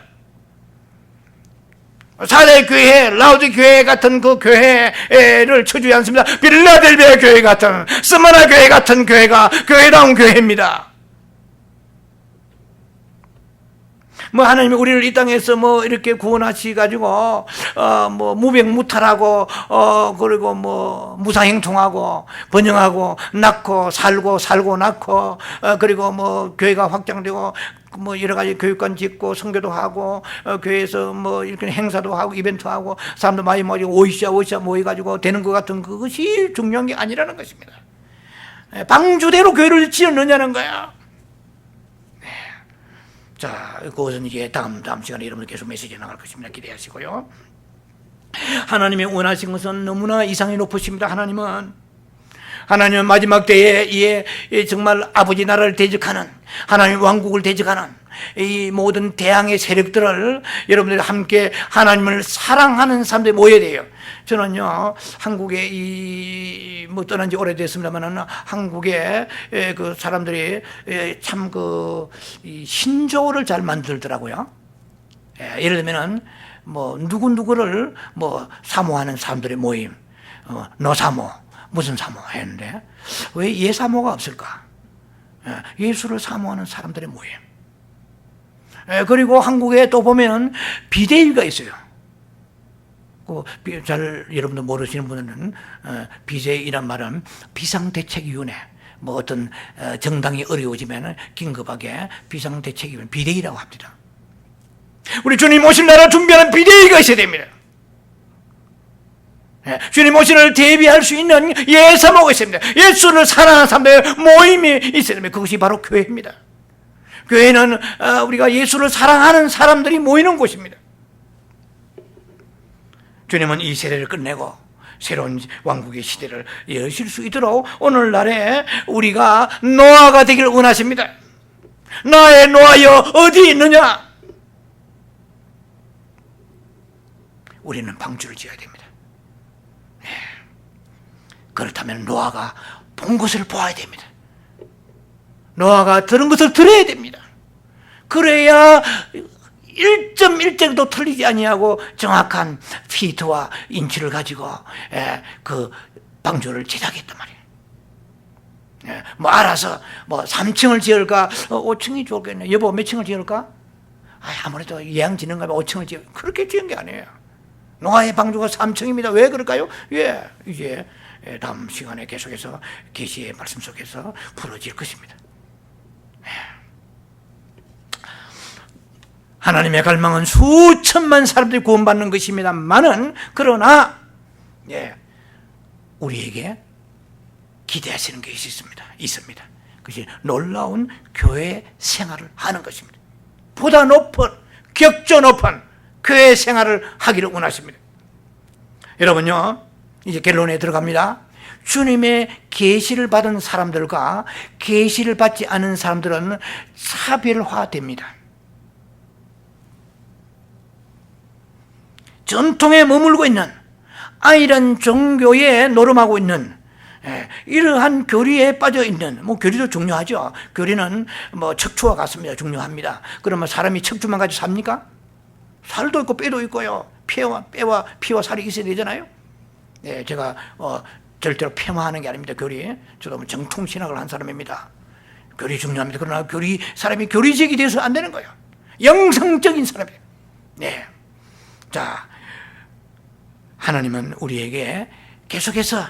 사대 교회, 라우디 교회 같은 그 교회를 쳐주지 않습니다. 빌라델비아 교회 같은, 스마나 교회 같은 교회가 교회다운 교회입니다. 뭐 하나님이 우리를 이 땅에서 뭐 이렇게 구원하시가지고 뭐 무병무탈하고 그리고 뭐 무사행통하고 번영하고 낳고 살고 낳고 그리고 뭐 교회가 확장되고 뭐 여러 가지 교육관 짓고 선교도 하고 교회에서 뭐 이렇게 행사도 하고 이벤트 하고 사람들 많이 모이고 오이샤 모여가지고 되는 것 같은 그것이 중요한 게 아니라는 것입니다. 방주대로 교회를 지었느냐는 거야. 자, 그것은 이제 다음 시간에 여러분 계속 메시지 나갈 것입니다. 기대하시고요. 하나님의 원하신 것은 너무나 이상이 높으십니다. 하나님은 마지막 때에 정말 아버지 나라를 대적하는 하나님 왕국을 대적하는 이 모든 대항의 세력들을 여러분들이 함께 하나님을 사랑하는 사람들이 모여야 돼요. 저는요, 한국에 떠난 지 오래됐습니다만, 한국에 그 사람들이 참 신조어를 잘 만들더라고요. 예를 들면은, 누구를 사모하는 사람들의 모임, 너 사모, 무슨 사모 했는데, 왜 예사모가 없을까? 예수를 사모하는 사람들의 모임. 그리고 한국에 또 보면 비대위가 있어요. 잘 여러분들 모르시는 분들은 비대위란 말은 비상대책위원회. 어떤 정당이 어려워지면 긴급하게 비상대책위원회, 비대위라고 합니다. 우리 주님 오실 나라 준비하는 비대위가 있어야 됩니다. 주님 오실 날 대비할 수 있는 예사모가 있습니다. 예수를 사랑하는 사람들의 모임이 있어야 됩니다. 그것이 바로 교회입니다. 교회는 우리가 예수를 사랑하는 사람들이 모이는 곳입니다. 주님은 이 세대를 끝내고 새로운 왕국의 시대를 여실 수 있도록 오늘날에 우리가 노아가 되기를 원하십니다. 나의 노아여 어디 있느냐? 우리는 방주를 지어야 됩니다. 그렇다면 노아가 본 것을 보아야 됩니다. 노아가 들은 것을 들어야 됩니다. 그래야 1.1점도 틀리지 아니하고 정확한 피트와 인치를 가지고 그 방주를 제작했단 말이에요. 알아서 3층을 지을까 5층이 좋겠네. 여보 몇 층을 지을까? 아무래도 예양 지는 거면 5층을 지을, 그렇게 지은 게 아니에요. 노아의 방주가 3층입니다. 왜 그럴까요? 이제 다음 시간에 계속해서 계시의 말씀 속에서 풀어질 것입니다. 하나님의 갈망은 수천만 사람들이 구원받는 것입니다만은, 그러나 우리에게 기대하시는 것이 있습니다. 그것이 놀라운 교회 생활을 하는 것입니다. 보다 높은, 격조 높은 교회 생활을 하기를 원하십니다. 여러분요, 이제 결론에 들어갑니다. 주님의 계시를 받은 사람들과 계시를 받지 않은 사람들은 차별화됩니다. 전통에 머물고 있는 아이란 종교에 노름하고 있는 이러한 교리에 빠져 있는, 교리도 중요하죠. 교리는 척추와 같습니다. 중요합니다. 그러면 사람이 척추만 가지고 삽니까? 살도 있고 뼈도 있고요. 피와 살이 있어야 되잖아요. 제가 절대로 폄하하는 게 아닙니다. 교리. 저도 정통신학을 한 사람입니다. 교리 중요합니다. 그러나 사람이 교리적이 돼서 안 되는 거예요. 영성적인 사람이에요. 자, 하나님은 우리에게 계속해서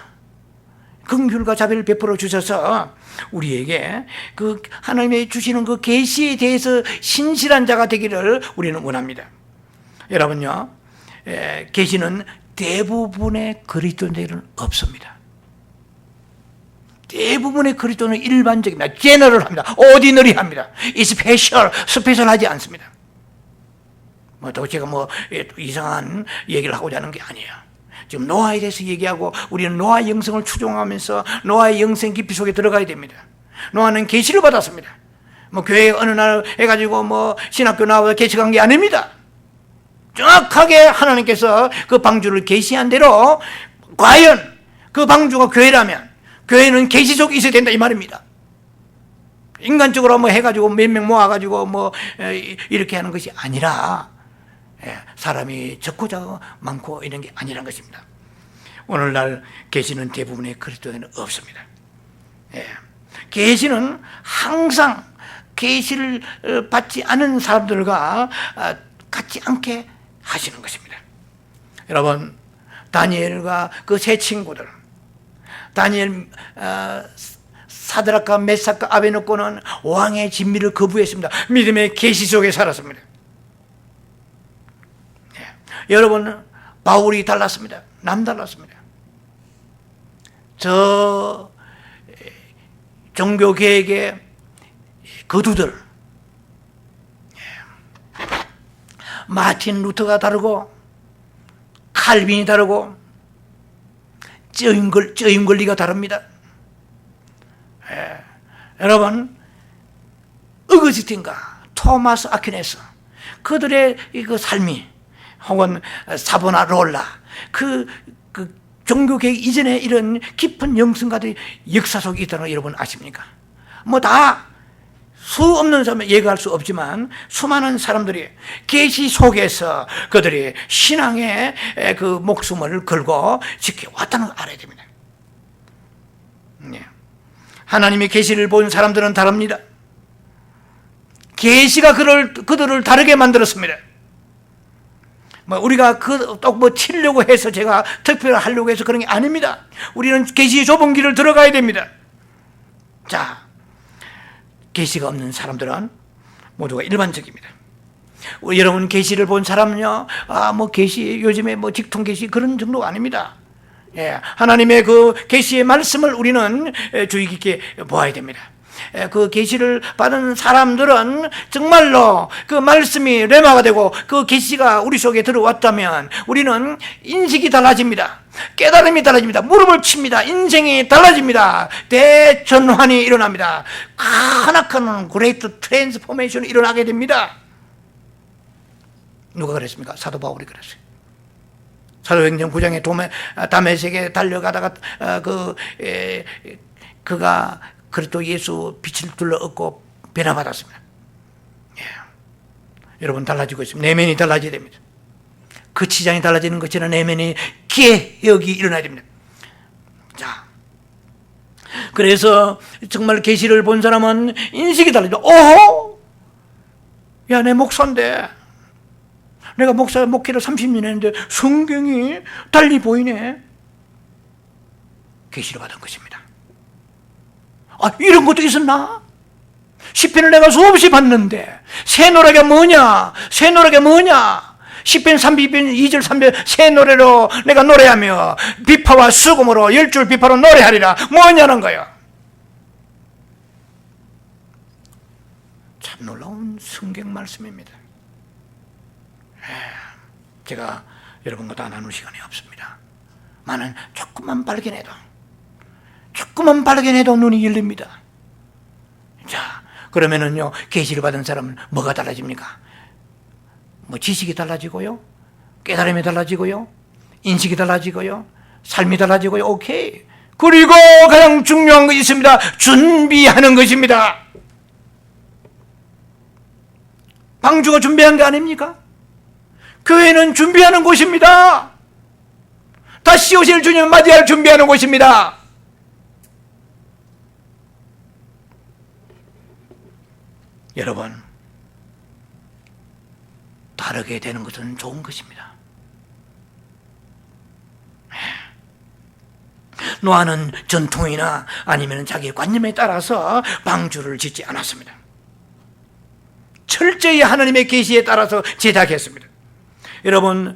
긍휼과 자비를 베풀어 주셔서 우리에게 그 하나님의 주시는 그 계시에 대해서 신실한 자가 되기를 우리는 원합니다. 여러분요, 계시는 대부분의 그리스도인들은 없습니다. 대부분의 그리스도는 일반적입니다. 제너럴합니다. 오디너리합니다. 스페셜하지 않습니다. 또 제가 이상한 얘기를 하고자 하는 게 아니에요. 지금 노아에 대해서 얘기하고 우리는 노아의 영성을 추종하면서 노아의 영성 깊이 속에 들어가야 됩니다. 노아는 계시를 받았습니다. 교회에 어느 날 해가지고 신학교 나와서 개척한 게 아닙니다. 정확하게 하나님께서 그 방주를 계시한 대로, 과연 그 방주가 교회라면 교회는 계시 속에 있어야 된다 이 말입니다. 인간적으로 해가지고 몇 명 모아가지고 이렇게 하는 것이 아니라, 사람이 적고 많고 이런 게 아니란 것입니다. 오늘날 계시는 대부분의 그리스도인은 없습니다. 계시는 항상 계시를 받지 않은 사람들과 같지 않게 하시는 것입니다. 여러분, 다니엘과 그 세 친구들, 다니엘, 사드락과 메삭과 아베노고는 왕의 진미를 거부했습니다. 믿음의 계시 속에 살았습니다. 여러분, 바울이 달랐습니다. 남달랐습니다. 저 종교계획의 거두들, 마틴 루터가 다르고 칼빈이 다르고 쩌임 권리가 다릅니다. 여러분, 어거스틴과 토마스 아퀴네스, 그들의 그 삶이, 혹은 사보나롤라, 그 종교개혁 이전에 이런 깊은 영성가들이 역사 속에 있다는 거 여러분 아십니까? 뭐 다 수 없는 사람 예가할 수 없지만 수많은 사람들이 계시 속에서 그들이 신앙의 그 목숨을 걸고 지켜왔다는 걸 알아야 됩니다. 하나님의 계시를 본 사람들은 다릅니다. 계시가 그들을 다르게 만들었습니다. 우리가 또 튀려고 해서 제가 특별히 하려고 해서 그런 게 아닙니다. 우리는 계시의 좁은 길을 들어가야 됩니다. 자, 계시가 없는 사람들은 모두가 일반적입니다. 여러분 계시를 본 사람은요, 계시, 요즘에 직통 계시 그런 정도가 아닙니다. 하나님의 그 계시의 말씀을 우리는 주의 깊게 보아야 됩니다. 그 계시를 받은 사람들은 정말로 그 말씀이 레마가 되고 그 계시가 우리 속에 들어왔다면 우리는 인식이 달라집니다. 깨달음이 달라집니다. 무릎을 칩니다. 인생이 달라집니다. 대전환이 일어납니다. 하나큰 그레이트 트랜스포메이션이 일어나게 됩니다. 누가 그랬습니까? 사도 바울이 그랬어요. 사도행전 9장에 다메섹에 달려가다가 그가 그리스도 예수 빛을 둘러엎고 변화받았습니다. 여러분 달라지고 있습니다. 내면이 달라져야 됩니다. 그 치장이 달라지는 것처럼 내면이 개혁이 일어나야 됩니다. 자, 그래서 정말 계시를 본 사람은 인식이 달라져. 야, 내 목사인데, 내가 목회를 30년 했는데 성경이 달리 보이네. 계시를 받은 것입니다. 이런 것도 있었나? 시편을 내가 수없이 봤는데 새 노래가 뭐냐? 새 노래가 뭐냐? 시편 32편 2절 3절 새 노래로 내가 노래하며 비파와 수금으로 10줄 비파로 노래하리라. 뭐냐는 거야. 참 놀라운 성경 말씀입니다. 제가 여러분과 다 나눌 시간이 없습니다. 많은 조금만 발견해도 눈이 열립니다. 자, 그러면은요, 계시를 받은 사람은 뭐가 달라집니까? 지식이 달라지고요, 깨달음이 달라지고요, 인식이 달라지고요, 삶이 달라지고요. 오케이. 그리고 가장 중요한 것이 있습니다. 준비하는 것입니다. 방주가 준비한 게 아닙니까? 교회는 준비하는 곳입니다. 다시 오실 주님을 맞이할 준비하는 곳입니다. 여러분, 다르게 되는 것은 좋은 것입니다. 노아는 전통이나 아니면 자기 관념에 따라서 방주를 짓지 않았습니다. 철저히 하나님의 계시에 따라서 제작했습니다. 여러분,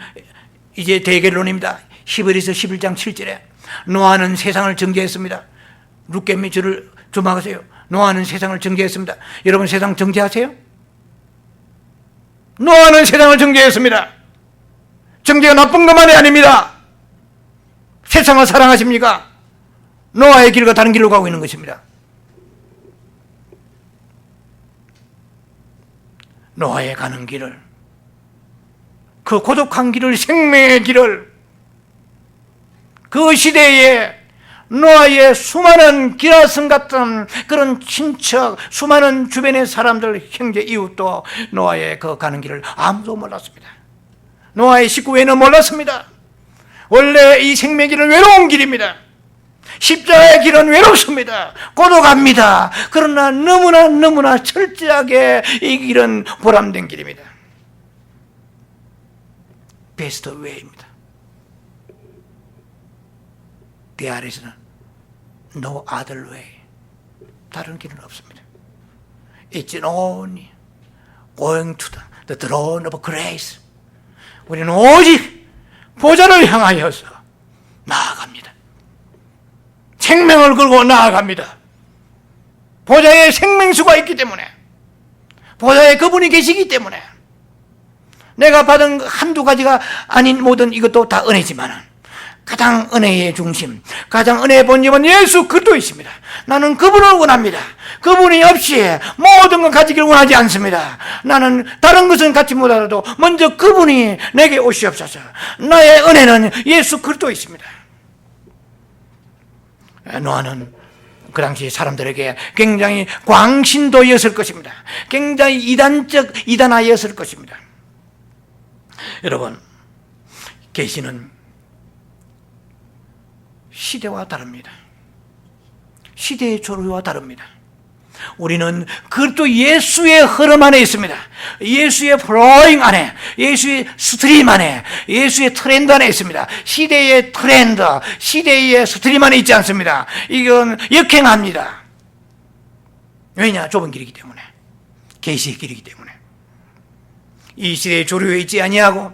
이제 대결론입니다. 히브리서 11장 7절에 노아는 세상을 정죄했습니다. 룻겜이 저를 조망하세요. 노아는 세상을 정죄했습니다. 여러분, 세상 정죄하세요? 노아는 세상을 정죄했습니다. 정죄가 나쁜 것만이 아닙니다. 세상을 사랑하십니까? 노아의 길과 다른 길로 가고 있는 것입니다. 노아의 가는 길을, 그 고독한 길을, 생명의 길을, 그 시대에 노아의 수많은 기라성 같은 그런 친척, 수많은 주변의 사람들, 형제, 이웃도 노아의 그 가는 길을 아무도 몰랐습니다. 노아의 식구 외에는 몰랐습니다. 원래 이 생명의 길은 외로운 길입니다. 십자가의 길은 외롭습니다. 고독합니다. 그러나 너무나 철저하게 이 길은 보람된 길입니다. 베스트 웨이입니다. 대아래서는 no other way. 다른 길은 없습니다. It's only going to the throne of grace. 우리는 오직 보좌를 향하여서 나아갑니다. 생명을 걸고 나아갑니다. 보좌에 생명수가 있기 때문에, 보좌에 그분이 계시기 때문에, 내가 받은 한두 가지가 아닌 모든 이것도 다 은혜지만은 가장 은혜의 중심, 가장 은혜의 본점은 예수 그리스도이십니다. 나는 그분을 원합니다. 그분이 없이 모든 걸 가지기를 원하지 않습니다. 나는 다른 것은 갖지 못하더라도 먼저 그분이 내게 오시옵소서. 나의 은혜는 예수 그리스도이십니다. 노아는 그 당시 사람들에게 굉장히 광신도였을 것입니다. 굉장히 이단아였을 것입니다. 여러분, 계시는 시대와 다릅니다. 시대의 조류와 다릅니다. 우리는 그것도 예수의 흐름 안에 있습니다. 예수의 플로잉 안에, 예수의 스트림 안에, 예수의 트렌드 안에 있습니다. 시대의 트렌드, 시대의 스트림 안에 있지 않습니다. 이건 역행합니다. 왜냐? 좁은 길이기 때문에, 계시의 길이기 때문에. 이 시대의 조류에 있지 아니하고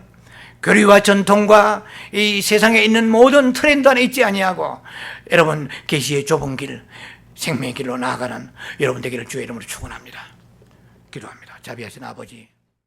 교리와 전통과 이 세상에 있는 모든 트렌드 안에 있지 아니하고 여러분 계시의 좁은 길, 생명의 길로 나아가는 여러분 되기를 주의 이름으로 축원합니다. 기도합니다. 자비하신 아버지,